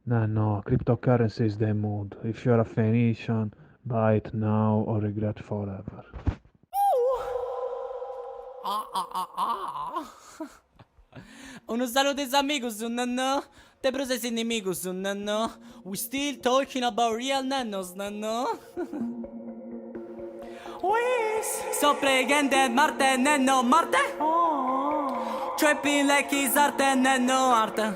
Nah, no, cryptocurrency is the mood. If you're a Phoenician, buy it now or regret forever. Ah, ah, ah, ah. Uno saluto amigos, nanno. Te processi inimigos, nanno. We still talking about real nanos, nanno. So playing that Marte, nanno, Marte. Trapping like his arte, nanno, arte.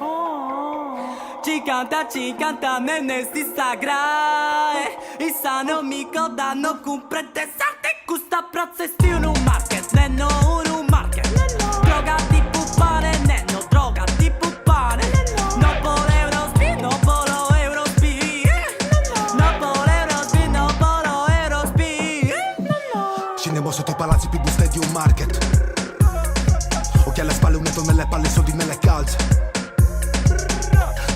Ci canta, nene, si sagra. I sano mico danno comprende sarte. Custa prezzi un market, nanno, un market. Droga di puppane, nanno, droga di puppane. No por Eurospeed, no polo Eurospeed. No por Eurospeed, no polo Eurospeed. Scendiamo sotto i palazzi più buste di un market. Occhi alle spalle, un netto nelle palle, soldi nelle calze.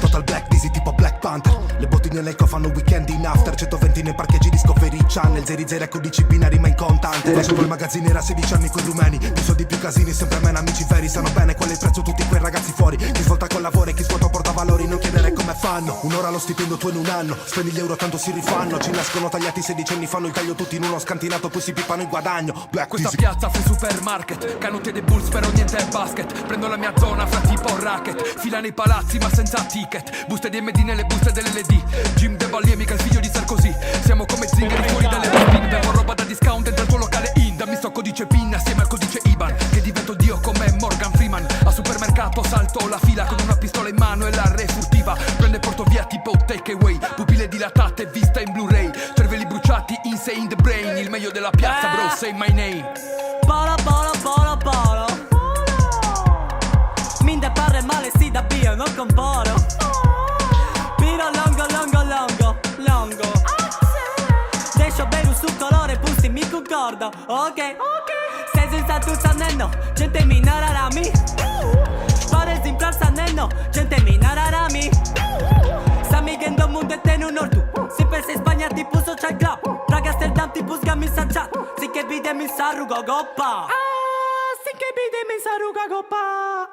Total black, disi tipo Black Panther. Le bottiglie nel co fanno weekend in after. 120 nei parcheggi Discovery Channel. 00 con disciplina rima in contante. Facevo il magazziniere a 16 anni coi rumeni. Più soldi più casini, sempre meno amici veri. Sanno bene qual è il prezzo tutti quei ragazzi fuori. Chi svolta col lavoro e chi svuota porta valori. Non chiedere come fanno. Un'ora lo stipendio tu in un anno. Spendi gli euro tanto si rifanno. Ci nascono tagliati 16 anni, fanno il taglio tutti in uno scantinato. Poi si pippano il guadagno. Black Questa Dizzy. piazza free supermarket, canottiere dei bulls però niente è basket. Prendo la mia zona fra tipo racket. Fila nei palazzi ma senza ticket. Buste di MD nelle buste dell'LD. Jim De Ballier mica il figlio di Sarkozy. Siamo come zingari fuori dalle bambine. Bevo roba da discount dentro il tuo locale Inda. Mi sto codice PIN assieme al codice IBAN. Che divento Dio come Morgan Freeman. Al supermercato salto la fila con una pistola in mano e la re furtiva. Prende e porto via tipo takeaway. Pupille dilatate vista in Blu-ray. Cervelli bruciati insane in the brain. Il meglio della piazza bro, say my name. Polo, polo, polo, polo. Minde parre male si da bio, non con polo. Piro longo, longo, longo, longo. Deixo bere un su colore, pusti mi concordo. Ok, sei senza tu saneno, gente mi nararami. Pare simplar saneno, gente mi nararami. Sami che in mondo e un ordu. Si pensa in Spagna tipo social club. Praga Amsterdam tipo sgami sanciat. Si che vide mi sarugo goppa. Ah, si che vide mi sarugo goppa.